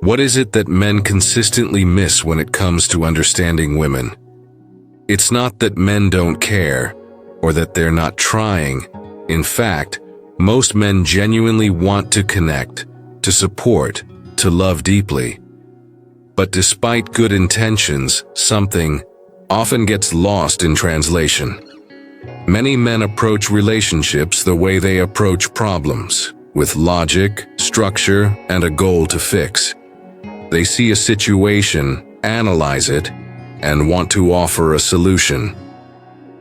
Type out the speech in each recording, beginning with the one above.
What is it that men consistently miss when it comes to understanding women? It's not that men don't care, or that they're not trying. In fact, most men genuinely want to connect, to support, to love deeply. But despite good intentions, something often gets lost in translation. Many men approach relationships the way they approach problems, with logic, structure, and a goal to fix. They see a situation, analyze it, and want to offer a solution.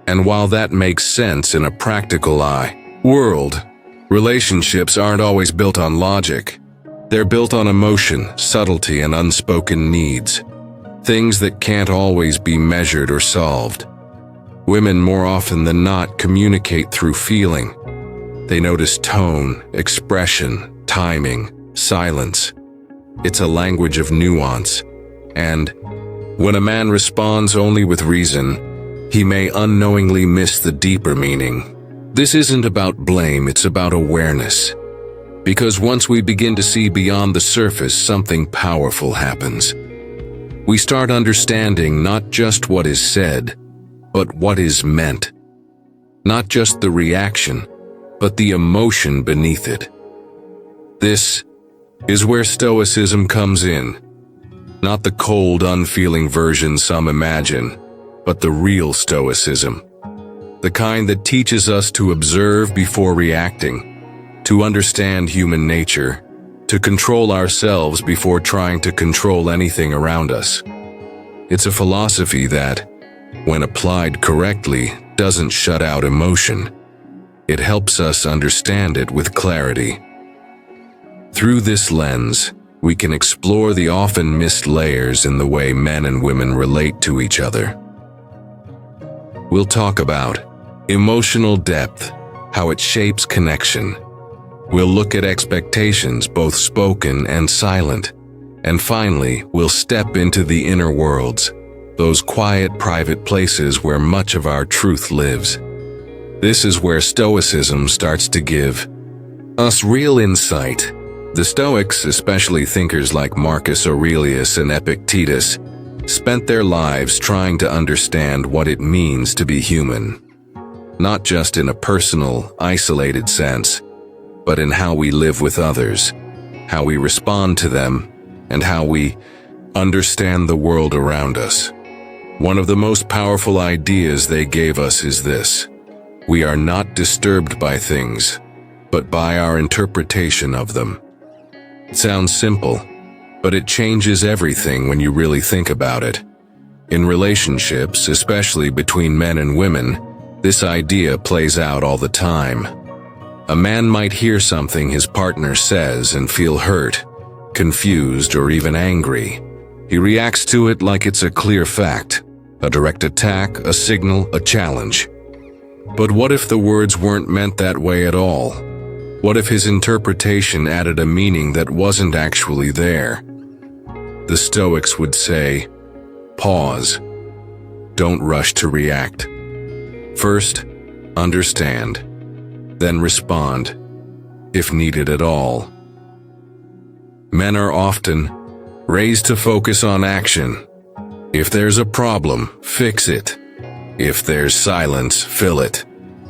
And while that makes sense in a practical world, relationships aren't always built on logic. They're built on emotion, subtlety, and unspoken needs. Things that can't always be measured or solved. Women more often than not communicate through feeling. They notice tone, expression, timing, silence. It's a language of nuance. And when a man responds only with reason, he may unknowingly miss the deeper meaning. This isn't about blame, it's about awareness. Because once we begin to see beyond the surface, something powerful happens. We start understanding not just what is said, but what is meant. Not just the reaction, but the emotion beneath it. This is where Stoicism comes in. Not the cold, unfeeling version some imagine, but the real Stoicism. The kind that teaches us to observe before reacting, to understand human nature, to control ourselves before trying to control anything around us. It's a philosophy that, when applied correctly, doesn't shut out emotion. It helps us understand it with clarity. Through this lens, we can explore the often missed layers in the way men and women relate to each other. We'll talk about emotional depth, how it shapes connection. We'll look at expectations, both spoken and silent. And finally, we'll step into the inner worlds, those quiet, private places where much of our truth lives. This is where Stoicism starts to give us real insight. The Stoics, especially thinkers like Marcus Aurelius and Epictetus, spent their lives trying to understand what it means to be human. Not just in a personal, isolated sense, but in how we live with others, how we respond to them, and how we understand the world around us. One of the most powerful ideas they gave us is this: we are not disturbed by things, but by our interpretation of them. It sounds simple, but it changes everything when you really think about it. In relationships, especially between men and women, this idea plays out all the time. A man might hear something his partner says and feel hurt, confused, or even angry. He reacts to it like it's a clear fact, a direct attack, a signal, a challenge. But what if the words weren't meant that way at all? What if his interpretation added a meaning that wasn't actually there? The Stoics would say, pause. Don't rush to react. First, understand. Then respond, if needed at all. Men are often raised to focus on action. If there's a problem, fix it. If there's silence, fill it.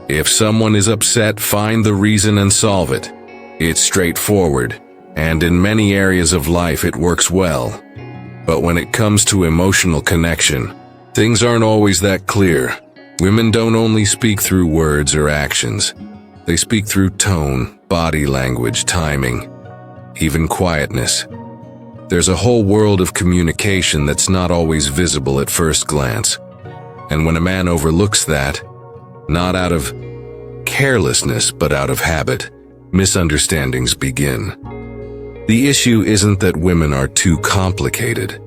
If someone is upset, find the reason and solve it. It's straightforward, and in many areas of life it works well. But when it comes to emotional connection, things aren't always that clear. Women don't only speak through words or actions. They speak through tone, body language, timing, even quietness. There's a whole world of communication that's not always visible at first glance. And when a man overlooks that, not out of carelessness but out of habit, misunderstandings begin. The issue isn't that women are too complicated.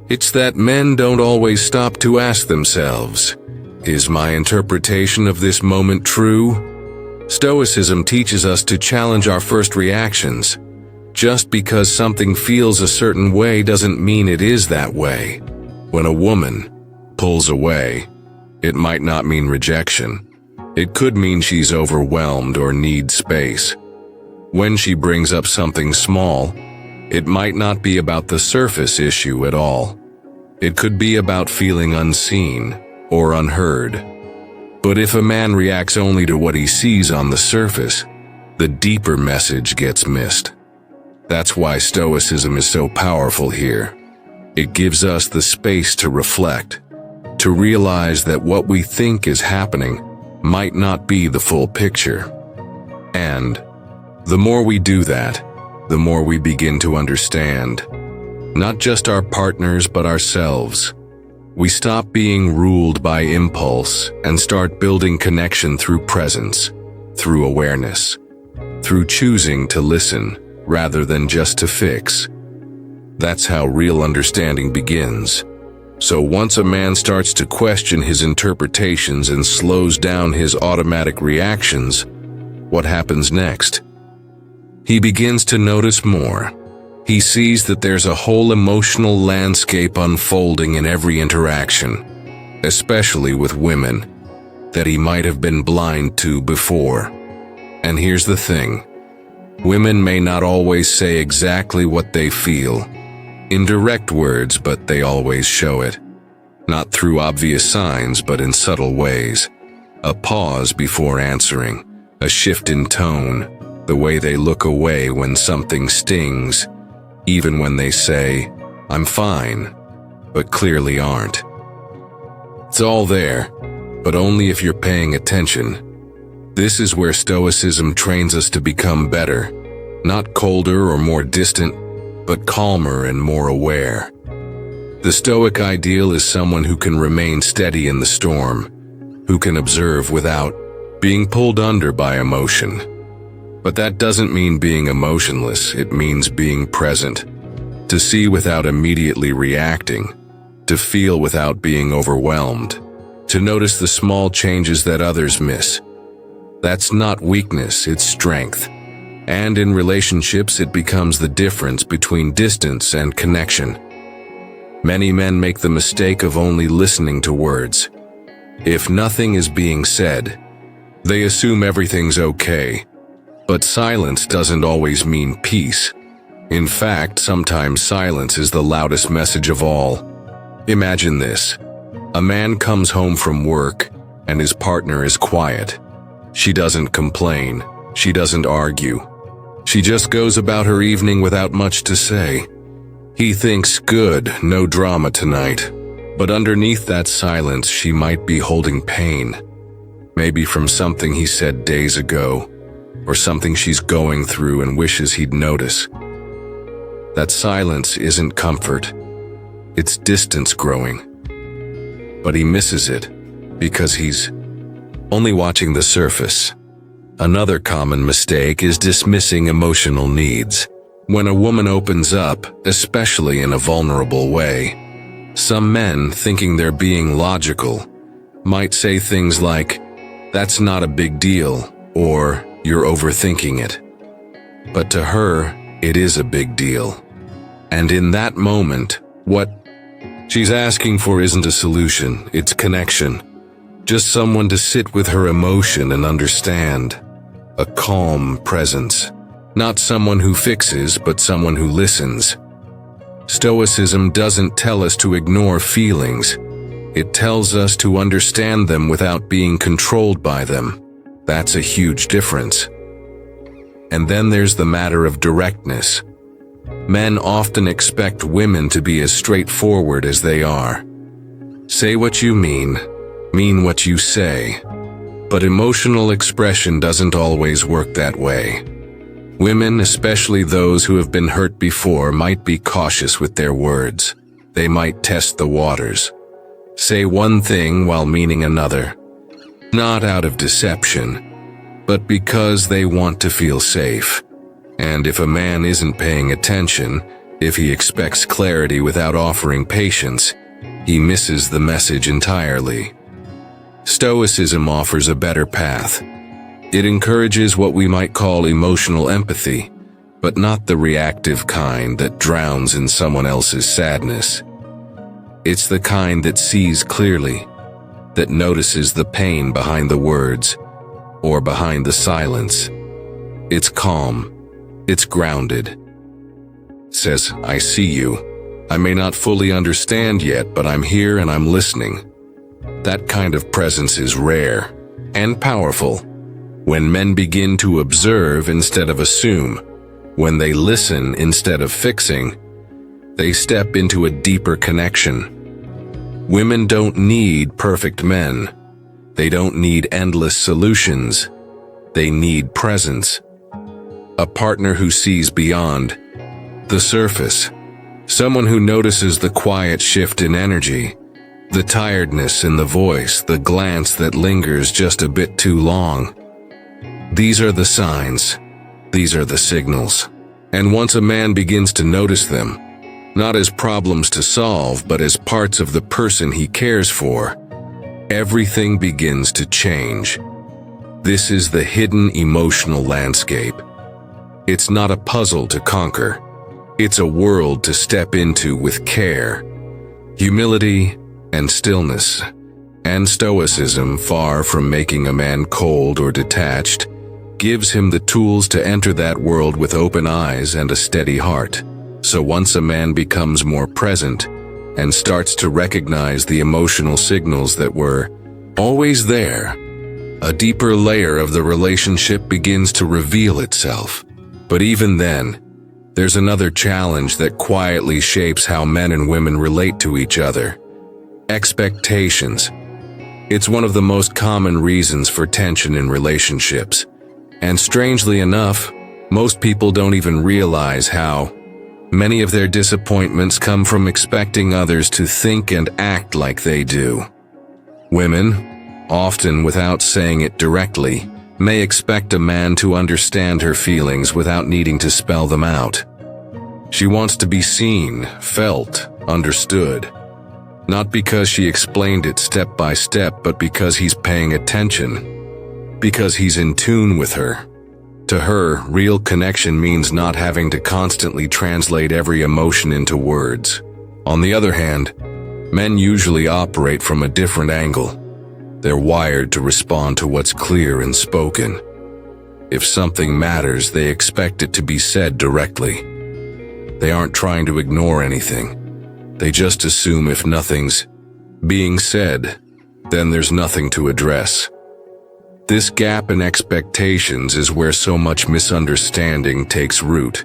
It's that men don't always stop to ask themselves, is my interpretation of this moment true? Stoicism teaches us to challenge our first reactions. Just because something feels a certain way doesn't mean it is that way. When a woman pulls away, it might not mean rejection. It could mean she's overwhelmed or needs space. When she brings up something small, It might not be about the surface issue at all. It could be about feeling unseen or unheard. But if a man reacts only to what he sees on the surface, the deeper message gets missed. That's why Stoicism is so powerful here. It gives us the space to reflect, to realize that what we think is happening might not be the full picture. And the more we do that, the more we begin to understand, not just our partners but ourselves. We stop being ruled by impulse and start building connection through presence, through awareness, through choosing to listen rather than just to fix. That's how real understanding begins. So once a man starts to question his interpretations and slows down his automatic reactions, what happens next? He begins to notice more. He sees that there's a whole emotional landscape unfolding in every interaction, especially with women, that he might have been blind to before. And here's the thing. Women may not always say exactly what they feel, in direct words, but they always show it. Not through obvious signs, but in subtle ways. A pause before answering, a shift in tone, the way they look away when something stings, even when they say, "I'm fine," but clearly aren't. It's all there, but only if you're paying attention. This is where Stoicism trains us to become better, not colder or more distant, but calmer and more aware. The Stoic ideal is someone who can remain steady in the storm, who can observe without being pulled under by emotion. But that doesn't mean being emotionless, it means being present. To see without immediately reacting, to feel without being overwhelmed, to notice the small changes that others miss. That's not weakness, it's strength. And in relationships, it becomes the difference between distance and connection. Many men make the mistake of only listening to words. If nothing is being said, they assume everything's okay. But silence doesn't always mean peace. In fact, sometimes silence is the loudest message of all. Imagine this. A man comes home from work, and his partner is quiet. She doesn't complain. She doesn't argue. She just goes about her evening without much to say. He thinks, good, no drama tonight. But underneath that silence, she might be holding pain. Maybe from something he said days ago, or something she's going through and wishes he'd notice. That silence isn't comfort. It's distance growing. But he misses it because he's only watching the surface. Another common mistake is dismissing emotional needs. When a woman opens up, especially in a vulnerable way, some men, thinking they're being logical, might say things like, "That's not a big deal," or "You're overthinking it." But to her, it is a big deal. And in that moment, what she's asking for isn't a solution, it's connection. Just someone to sit with her emotion and understand. A calm presence. Not someone who fixes, but someone who listens. Stoicism doesn't tell us to ignore feelings. It tells us to understand them without being controlled by them. That's a huge difference. And then there's the matter of directness. Men often expect women to be as straightforward as they are. Say what you mean what you say. But emotional expression doesn't always work that way. Women, especially those who have been hurt before, might be cautious with their words. They might test the waters. Say one thing while meaning another. Not out of deception, but because they want to feel safe. And if a man isn't paying attention, if he expects clarity without offering patience, he misses the message entirely. Stoicism offers a better path. It encourages what we might call emotional empathy, but not the reactive kind that drowns in someone else's sadness. It's the kind that sees clearly, that notices the pain behind the words, or behind the silence. It's calm. It's grounded. says, "I see you. I may not fully understand yet, but I'm here and I'm listening." That kind of presence is rare and powerful. When men begin to observe instead of assume, when they listen instead of fixing, they step into a deeper connection. Women don't need perfect men. They don't need endless solutions. They need presence. A partner who sees beyond the surface. Someone who notices the quiet shift in energy, the tiredness in the voice, the glance that lingers just a bit too long. These are the signs. These are the signals. And once a man begins to notice them, not as problems to solve, but as parts of the person he cares for, everything begins to change. This is the hidden emotional landscape. It's not a puzzle to conquer. It's a world to step into with care, humility, and stillness. And Stoicism, far from making a man cold or detached, gives him the tools to enter that world with open eyes and a steady heart. So once a man becomes more present and starts to recognize the emotional signals that were always there, a deeper layer of the relationship begins to reveal itself. But even then, there's another challenge that quietly shapes how men and women relate to each other. Expectations. It's one of the most common reasons for tension in relationships. And strangely enough, most people don't even realize how many of their disappointments come from expecting others to think and act like they do. Women, often without saying it directly, may expect a man to understand her feelings without needing to spell them out. She wants to be seen, felt, understood. Not because she explained it step by step, but because he's paying attention. Because he's in tune with her. To her, real connection means not having to constantly translate every emotion into words. On the other hand, men usually operate from a different angle. They're wired to respond to what's clear and spoken. If something matters, they expect it to be said directly. They aren't trying to ignore anything. They just assume if nothing's being said, then there's nothing to address. This gap in expectations is where so much misunderstanding takes root.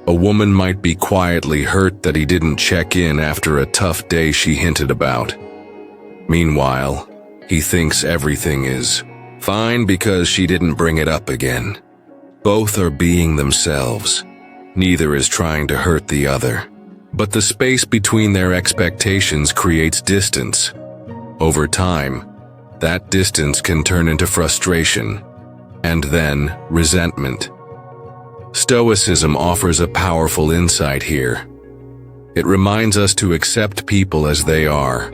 A woman might be quietly hurt that he didn't check in after a tough day she hinted about. Meanwhile, he thinks everything is fine because she didn't bring it up again. Both are being themselves. Neither is trying to hurt the other. But the space between their expectations creates distance. Over time, that distance can turn into frustration, and then resentment. Stoicism offers a powerful insight here. It reminds us to accept people as they are,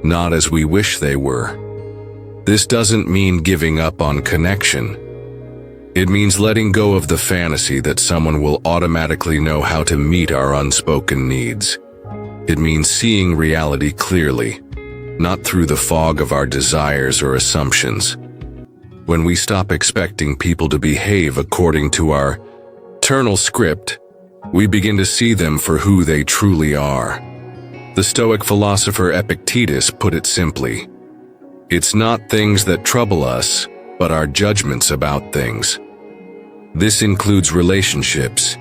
not as we wish they were. This doesn't mean giving up on connection. It means letting go of the fantasy that someone will automatically know how to meet our unspoken needs. It means seeing reality clearly, not through the fog of our desires or assumptions. When we stop expecting people to behave according to our eternal script, we begin to see them for who they truly are. The Stoic philosopher Epictetus put it simply, "It's not things that trouble us, but our judgments about things." This includes relationships.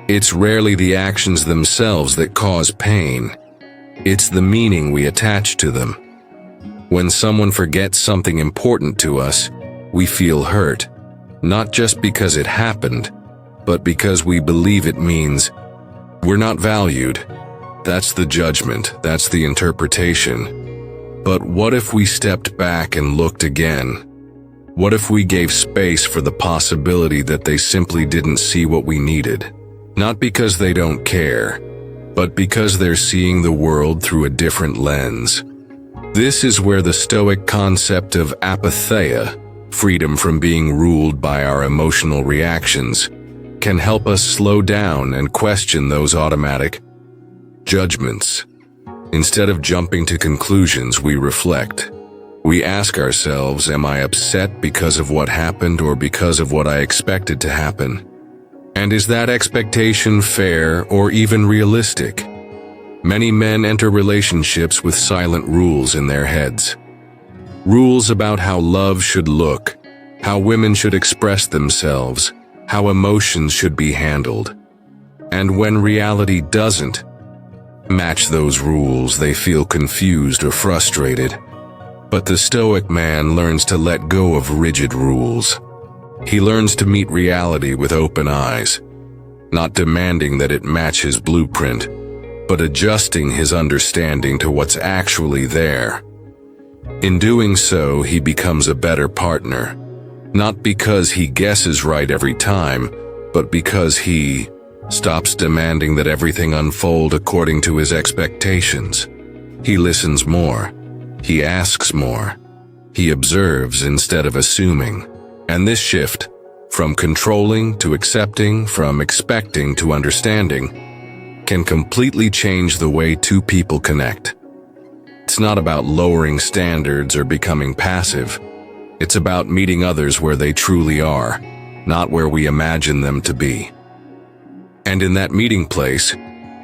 It's rarely the actions themselves that cause pain. It's the meaning we attach to them. When someone forgets something important to us, we feel hurt, not just because it happened, but because we believe it means we're not valued. That's the judgment, that's the interpretation. But what if we stepped back and looked again? What if we gave space for the possibility that they simply didn't see what we needed? Not because they don't care, but because they're seeing the world through a different lens. This is where the Stoic concept of apatheia, freedom from being ruled by our emotional reactions, can help us slow down and question those automatic judgments. Instead of jumping to conclusions, we reflect. We ask ourselves, am I upset because of what happened or because of what I expected to happen? And is that expectation fair or even realistic? Many men enter relationships with silent rules in their heads. Rules about how love should look, how women should express themselves, how emotions should be handled. And when reality doesn't match those rules, they feel confused or frustrated. But the Stoic man learns to let go of rigid rules. He learns to meet reality with open eyes, not demanding that it match his blueprint, but adjusting his understanding to what's actually there. In doing so, he becomes a better partner, not because he guesses right every time, but because he stops demanding that everything unfold according to his expectations. He listens more. He asks more. He observes instead of assuming. And this shift, from controlling to accepting, from expecting to understanding, can completely change the way two people connect. It's not about lowering standards or becoming passive. It's about meeting others where they truly are, not where we imagine them to be. And in that meeting place,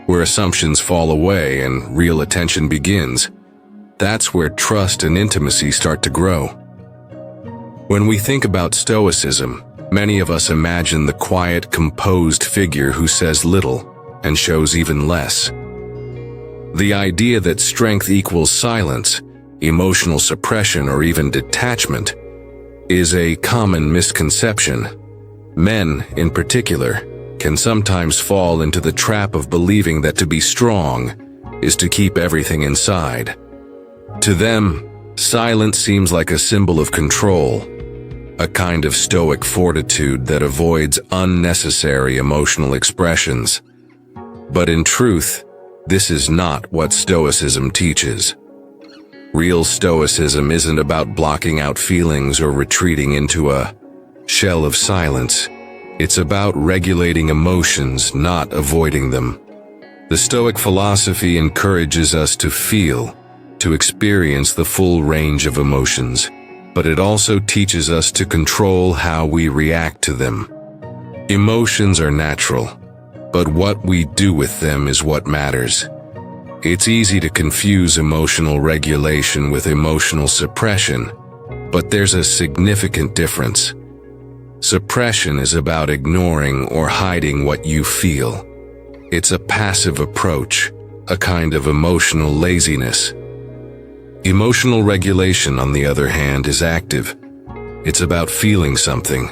where assumptions fall away and real attention begins, that's where trust and intimacy start to grow. When we think about Stoicism, many of us imagine the quiet, composed figure who says little and shows even less. The idea that strength equals silence, emotional suppression, or even detachment is a common misconception. Men, in particular, can sometimes fall into the trap of believing that to be strong is to keep everything inside. To them, silence seems like a symbol of control, a kind of stoic fortitude that avoids unnecessary emotional expressions. But in truth, this is not what Stoicism teaches. Real Stoicism isn't about blocking out feelings or retreating into a shell of silence. It's about regulating emotions, not avoiding them. The Stoic philosophy encourages us to feel, to experience the full range of emotions, but it also teaches us to control how we react to them. Emotions are natural, but what we do with them is what matters. It's easy to confuse emotional regulation with emotional suppression, but there's a significant difference. Suppression is about ignoring or hiding what you feel. It's a passive approach, a kind of emotional laziness. Emotional regulation, on the other hand, is active. It's about feeling something,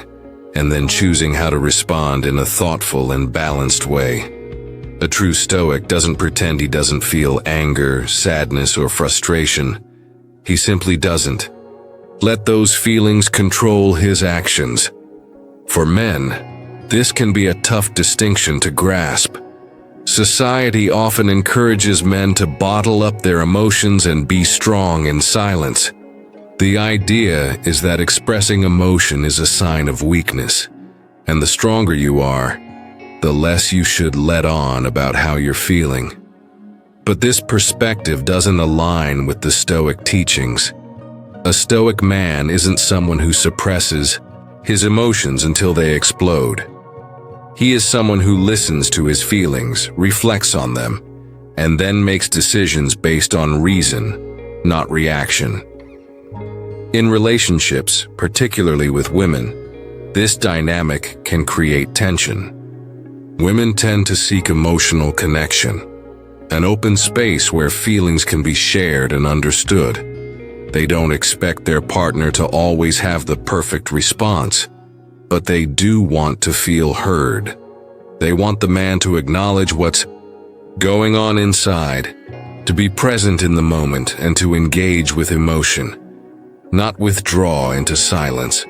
and then choosing how to respond in a thoughtful and balanced way. A true Stoic doesn't pretend he doesn't feel anger, sadness, or frustration. He simply doesn't. Let those feelings control his actions. For men, this can be a tough distinction to grasp. Society often encourages men to bottle up their emotions and be strong in silence. The idea is that expressing emotion is a sign of weakness, and the stronger you are, the less you should let on about how you're feeling. But this perspective doesn't align with the Stoic teachings. A Stoic man isn't someone who suppresses his emotions until they explode. He is someone who listens to his feelings, reflects on them, and then makes decisions based on reason, not reaction. In relationships, particularly with women, this dynamic can create tension. Women tend to seek emotional connection, an open space where feelings can be shared and understood. They don't expect their partner to always have the perfect response, but they do want to feel heard. They want the man to acknowledge what's going on inside, to be present in the moment, and to engage with emotion, not withdraw into silence.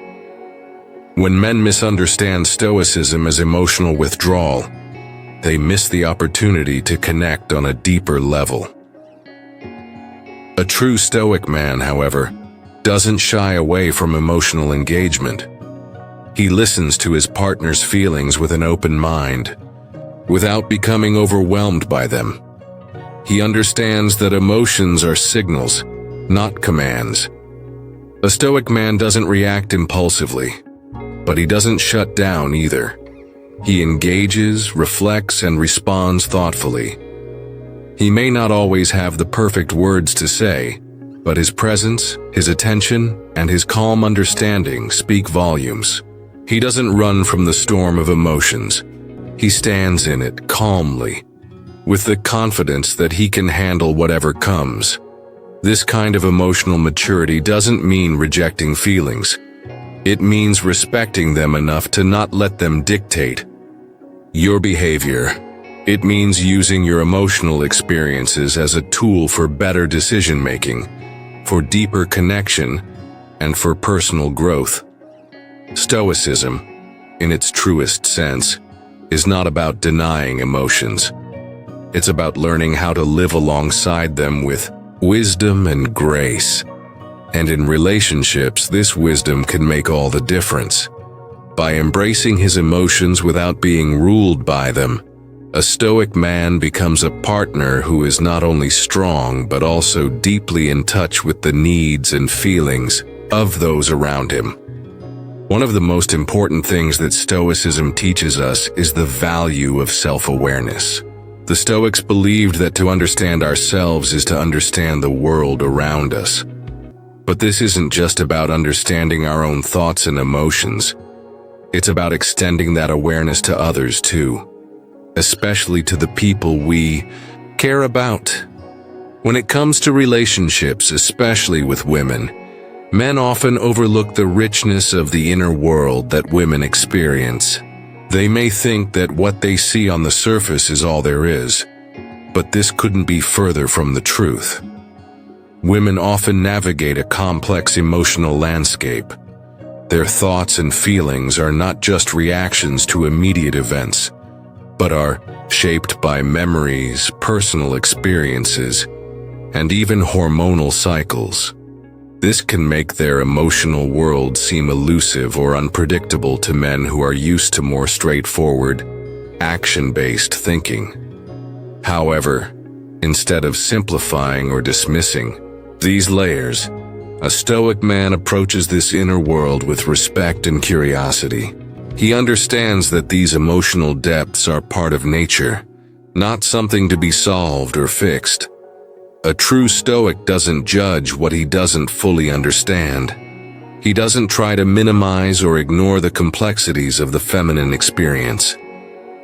When men misunderstand Stoicism as emotional withdrawal, they miss the opportunity to connect on a deeper level. A true Stoic man, however, doesn't shy away from emotional engagement. He listens to his partner's feelings with an open mind, without becoming overwhelmed by them. He understands that emotions are signals, not commands. A Stoic man doesn't react impulsively, but he doesn't shut down either. He engages, reflects, and responds thoughtfully. He may not always have the perfect words to say, but his presence, his attention, and his calm understanding speak volumes. He doesn't run from the storm of emotions. He stands in it calmly, with the confidence that he can handle whatever comes. This kind of emotional maturity doesn't mean rejecting feelings. It means respecting them enough to not let them dictate your behavior. It means using your emotional experiences as a tool for better decision-making, for deeper connection, and for personal growth. Stoicism, in its truest sense, is not about denying emotions. It's about learning how to live alongside them with wisdom and grace. And in relationships, this wisdom can make all the difference. By embracing his emotions without being ruled by them, a Stoic man becomes a partner who is not only strong but also deeply in touch with the needs and feelings of those around him. One of the most important things that Stoicism teaches us is the value of self-awareness. The Stoics believed that to understand ourselves is to understand the world around us. But this isn't just about understanding our own thoughts and emotions. It's about extending that awareness to others too, especially to the people we care about. When it comes to relationships, especially with women, men often overlook the richness of the inner world that women experience. They may think that what they see on the surface is all there is, but this couldn't be further from the truth. Women often navigate a complex emotional landscape. Their thoughts and feelings are not just reactions to immediate events, but are shaped by memories, personal experiences, and even hormonal cycles. This can make their emotional world seem elusive or unpredictable to men who are used to more straightforward, action-based thinking. However, instead of simplifying or dismissing these layers, a Stoic man approaches this inner world with respect and curiosity. He understands that these emotional depths are part of nature, not something to be solved or fixed. A true Stoic doesn't judge what he doesn't fully understand. He doesn't try to minimize or ignore the complexities of the feminine experience.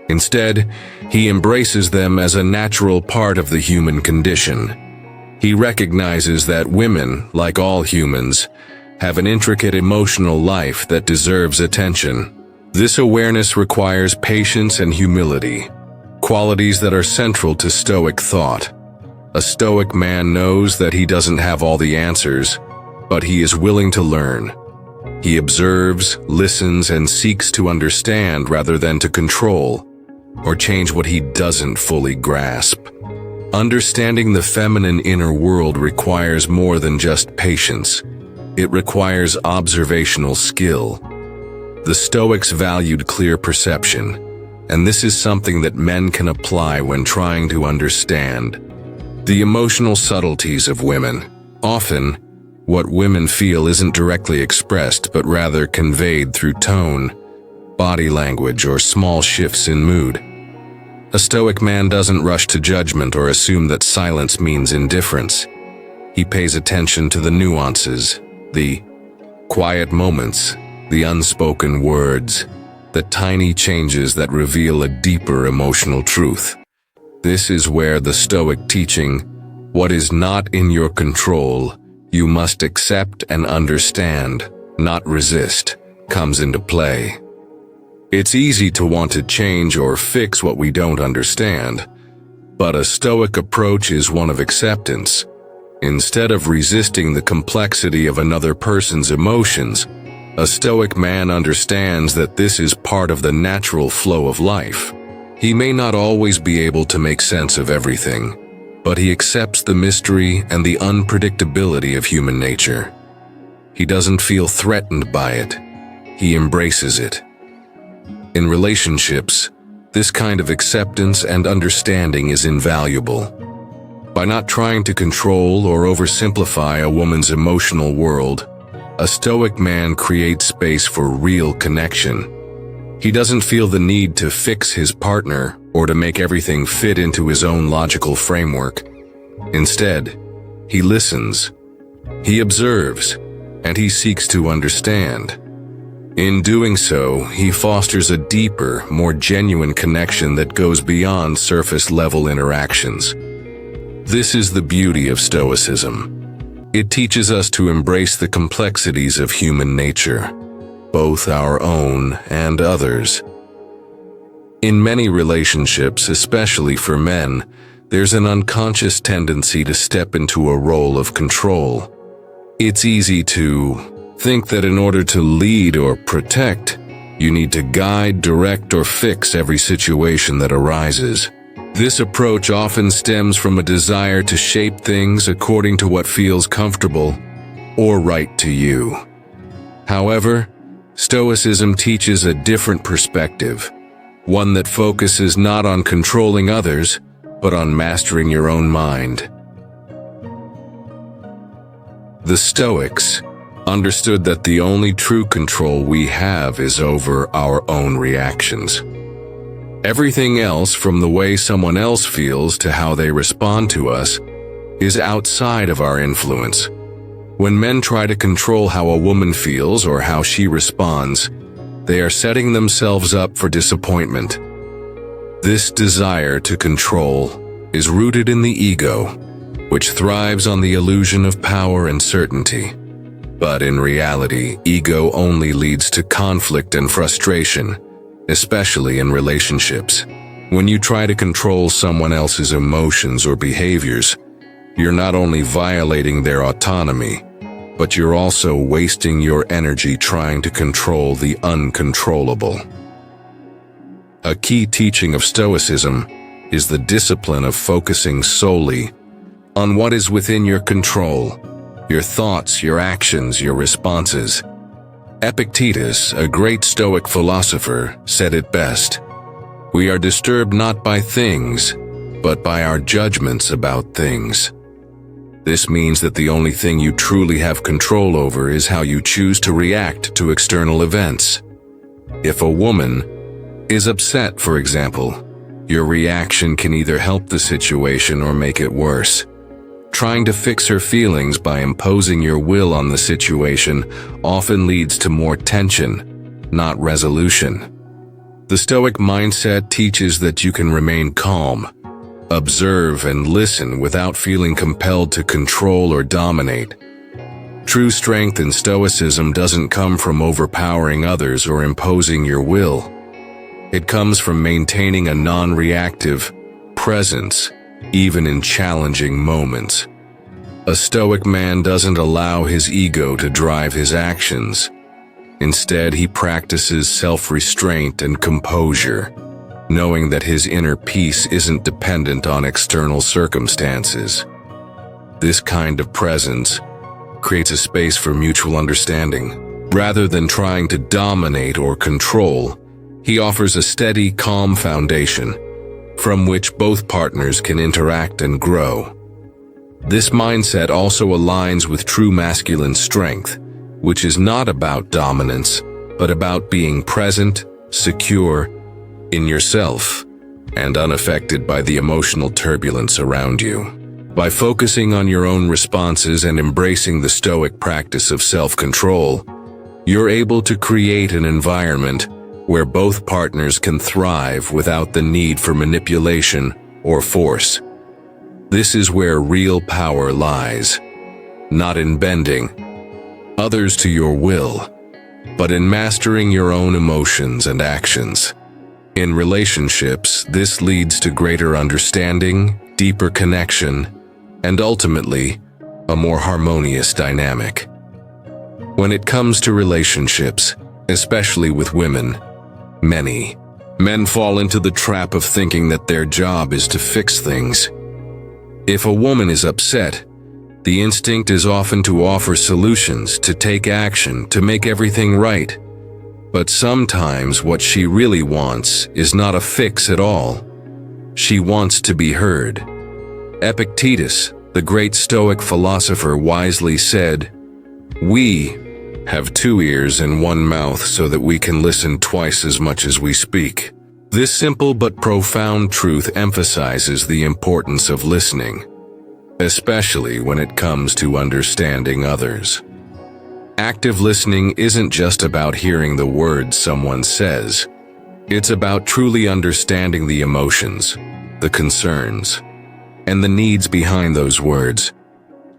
Instead, he embraces them as a natural part of the human condition. He recognizes that women, like all humans, have an intricate emotional life that deserves attention. This awareness requires patience and humility, qualities that are central to Stoic thought. A Stoic man knows that he doesn't have all the answers, but he is willing to learn. He observes, listens, and seeks to understand rather than to control or change what he doesn't fully grasp. Understanding the feminine inner world requires more than just patience. It requires observational skill. The Stoics valued clear perception, and this is something that men can apply when trying to understand the emotional subtleties of women. Often, what women feel isn't directly expressed but rather conveyed through tone, body language, or small shifts in mood. A Stoic man doesn't rush to judgment or assume that silence means indifference. He pays attention to the nuances, the quiet moments, the unspoken words, the tiny changes that reveal a deeper emotional truth. This is where the Stoic teaching, "What is not in your control, you must accept and understand, not resist," comes into play. It's easy to want to change or fix what we don't understand, but a Stoic approach is one of acceptance. Instead of resisting the complexity of another person's emotions, a Stoic man understands that this is part of the natural flow of life. He may not always be able to make sense of everything, but he accepts the mystery and the unpredictability of human nature. He doesn't feel threatened by it. He embraces it. In relationships, this kind of acceptance and understanding is invaluable. By not trying to control or oversimplify a woman's emotional world, a Stoic man creates space for real connection. He doesn't feel the need to fix his partner or to make everything fit into his own logical framework. Instead, he listens, he observes, and he seeks to understand. In doing so, he fosters a deeper, more genuine connection that goes beyond surface-level interactions. This is the beauty of Stoicism. It teaches us to embrace the complexities of human nature, both our own and others. In many relationships, especially for men, there's an unconscious tendency to step into a role of control. It's easy to think that in order to lead or protect, you need to guide, direct, or fix every situation that arises. This approach often stems from a desire to shape things according to what feels comfortable or right to you. However, Stoicism teaches a different perspective, one that focuses not on controlling others, but on mastering your own mind. The Stoics understood that the only true control we have is over our own reactions. Everything else, from the way someone else feels to how they respond to us, is outside of our influence. When men try to control how a woman feels or how she responds, they are setting themselves up for disappointment. This desire to control is rooted in the ego, which thrives on the illusion of power and certainty. But in reality, ego only leads to conflict and frustration, especially in relationships. When you try to control someone else's emotions or behaviors, you're not only violating their autonomy, but you're also wasting your energy trying to control the uncontrollable. A key teaching of Stoicism is the discipline of focusing solely on what is within your control: your thoughts, your actions, your responses. Epictetus, a great Stoic philosopher, said it best: "We are disturbed not by things, but by our judgments about things." This means that the only thing you truly have control over is how you choose to react to external events. If a woman is upset, for example, your reaction can either help the situation or make it worse. Trying to fix her feelings by imposing your will on the situation often leads to more tension, not resolution. The Stoic mindset teaches that you can remain calm, observe and listen without feeling compelled to control or dominate. True strength in Stoicism doesn't come from overpowering others or imposing your will. It comes from maintaining a non-reactive presence, even in challenging moments. A Stoic man doesn't allow his ego to drive his actions. Instead, he practices self-restraint and composure, knowing that his inner peace isn't dependent on external circumstances. This kind of presence creates a space for mutual understanding. Rather than trying to dominate or control, he offers a steady, calm foundation from which both partners can interact and grow. This mindset also aligns with true masculine strength, which is not about dominance, but about being present, secure in yourself, and unaffected by the emotional turbulence around you. By focusing on your own responses and embracing the Stoic practice of self-control, you're able to create an environment where both partners can thrive without the need for manipulation or force. This is where real power lies, not in bending others to your will, but in mastering your own emotions and actions. In relationships, this leads to greater understanding, deeper connection, and ultimately, a more harmonious dynamic. When it comes to relationships, especially with women, many men fall into the trap of thinking that their job is to fix things. If a woman is upset, the instinct is often to offer solutions, to take action, to make everything right. But sometimes what she really wants is not a fix at all. She wants to be heard. Epictetus, the great Stoic philosopher, wisely said, "We have two ears and one mouth so that we can listen twice as much as we speak. This simple but profound truth emphasizes the importance of listening, especially when it comes to understanding others. Active listening isn't just about hearing the words someone says. It's about truly understanding the emotions, the concerns, and the needs behind those words.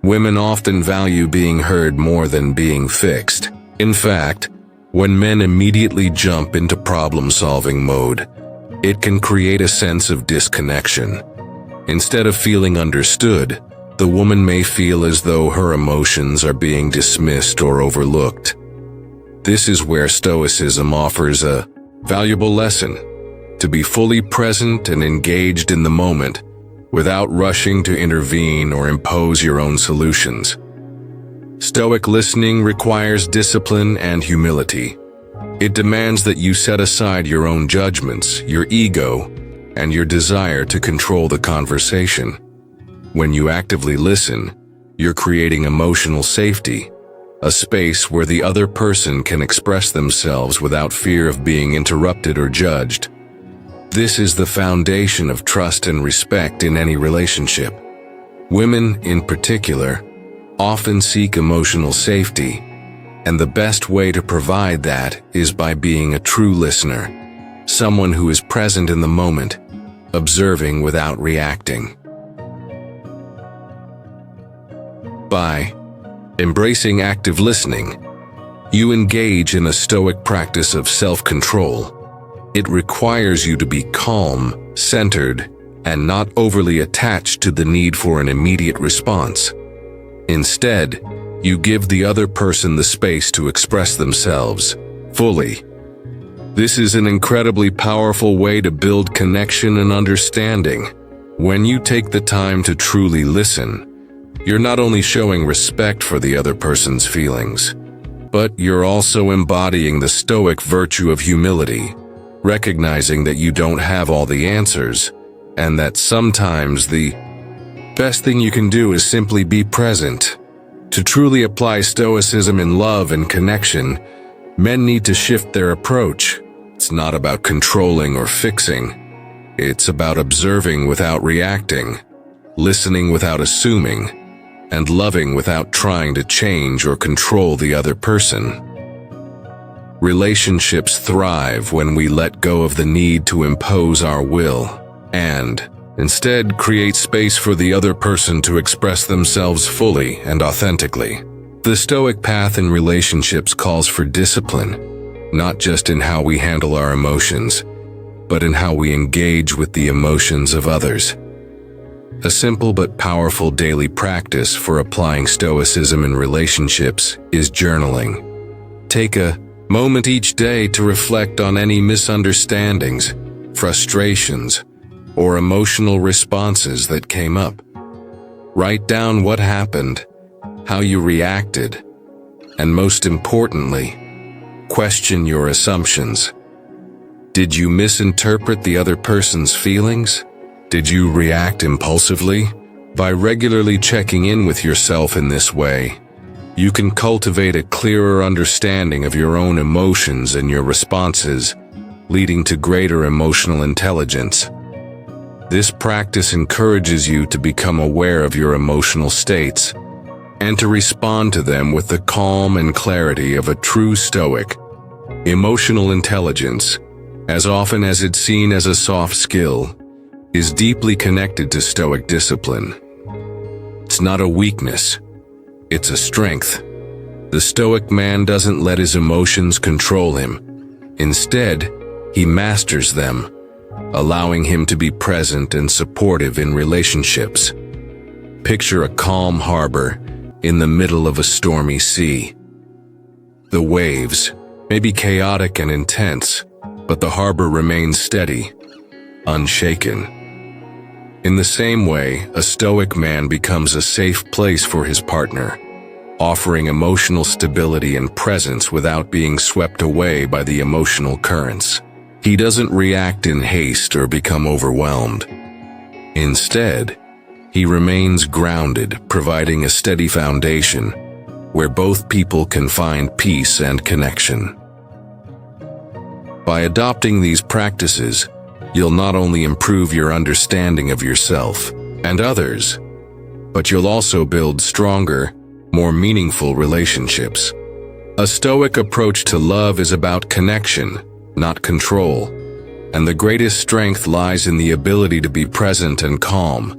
Women often value being heard more than being fixed. In fact, when men immediately jump into problem-solving mode, it can create a sense of disconnection. Instead of feeling understood, the woman may feel as though her emotions are being dismissed or overlooked. This is where Stoicism offers a valuable lesson: to be fully present and engaged in the moment, without rushing to intervene or impose your own solutions. Stoic listening requires discipline and humility. It demands that you set aside your own judgments, your ego, and your desire to control the conversation. When you actively listen, you're creating emotional safety, a space where the other person can express themselves without fear of being interrupted or judged. This is the foundation of trust and respect in any relationship. Women, in particular, often seek emotional safety, and the best way to provide that is by being a true listener, someone who is present in the moment, observing without reacting. By embracing active listening, you engage in a Stoic practice of self-control. It requires you to be calm, centered, and not overly attached to the need for an immediate response. Instead, you give the other person the space to express themselves fully. This is an incredibly powerful way to build connection and understanding. When you take the time to truly listen, you're not only showing respect for the other person's feelings, but you're also embodying the Stoic virtue of humility, recognizing that you don't have all the answers, and that sometimes the best thing you can do is simply be present. To truly apply Stoicism in love and connection, men need to shift their approach. It's not about controlling or fixing. It's about observing without reacting, listening without assuming, and loving without trying to change or control the other person. Relationships thrive when we let go of the need to impose our will and instead create space for the other person to express themselves fully and authentically. The Stoic path in relationships calls for discipline, not just in how we handle our emotions, but in how we engage with the emotions of others. A simple but powerful daily practice for applying Stoicism in relationships is journaling. Take a moment each day to reflect on any misunderstandings, frustrations, or emotional responses that came up. Write down what happened, how you reacted, and most importantly, question your assumptions. Did you misinterpret the other person's feelings? Did you react impulsively? By regularly checking in with yourself in this way, you can cultivate a clearer understanding of your own emotions and your responses, leading to greater emotional intelligence. This practice encourages you to become aware of your emotional states and to respond to them with the calm and clarity of a true Stoic. Emotional intelligence, as often as it's seen as a soft skill, is deeply connected to Stoic discipline. It's not a weakness, it's a strength. The Stoic man doesn't let his emotions control him. Instead, he masters them, allowing him to be present and supportive in relationships. Picture a calm harbor in the middle of a stormy sea. The waves may be chaotic and intense, but the harbor remains steady, unshaken. In the same way, a Stoic man becomes a safe place for his partner, offering emotional stability and presence without being swept away by the emotional currents. He doesn't react in haste or become overwhelmed. Instead, he remains grounded, providing a steady foundation, where both people can find peace and connection. By adopting these practices, you'll not only improve your understanding of yourself and others, but you'll also build stronger, more meaningful relationships. A Stoic approach to love is about connection, not control, and the greatest strength lies in the ability to be present and calm,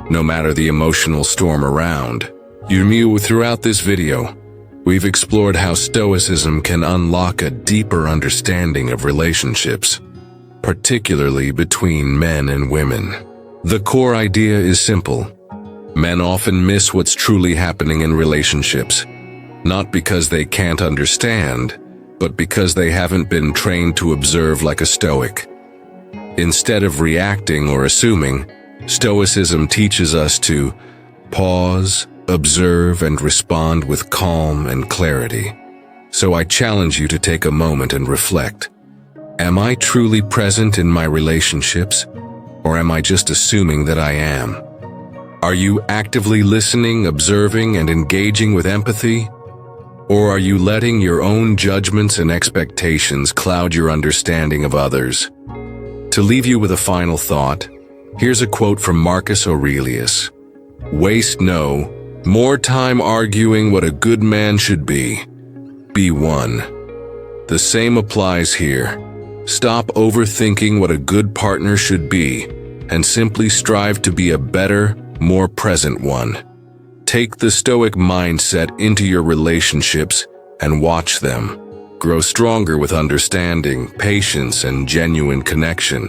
no matter the emotional storm around. Throughout this video, we've explored how Stoicism can unlock a deeper understanding of relationships, particularly between men and women. The core idea is simple. Men often miss what's truly happening in relationships, not because they can't understand, but because they haven't been trained to observe like a Stoic. Instead of reacting or assuming, Stoicism teaches us to pause, observe, and respond with calm and clarity. So I challenge you to take a moment and reflect. Am I truly present in my relationships, or am I just assuming that I am? Are you actively listening, observing, and engaging with empathy? Or are you letting your own judgments and expectations cloud your understanding of others? To leave you with a final thought, here's a quote from Marcus Aurelius. Waste no more time arguing what a good man should be. Be one. The same applies here. Stop overthinking what a good partner should be, and simply strive to be a better, more present one. Take the Stoic mindset into your relationships and watch them grow stronger with understanding, patience, and genuine connection.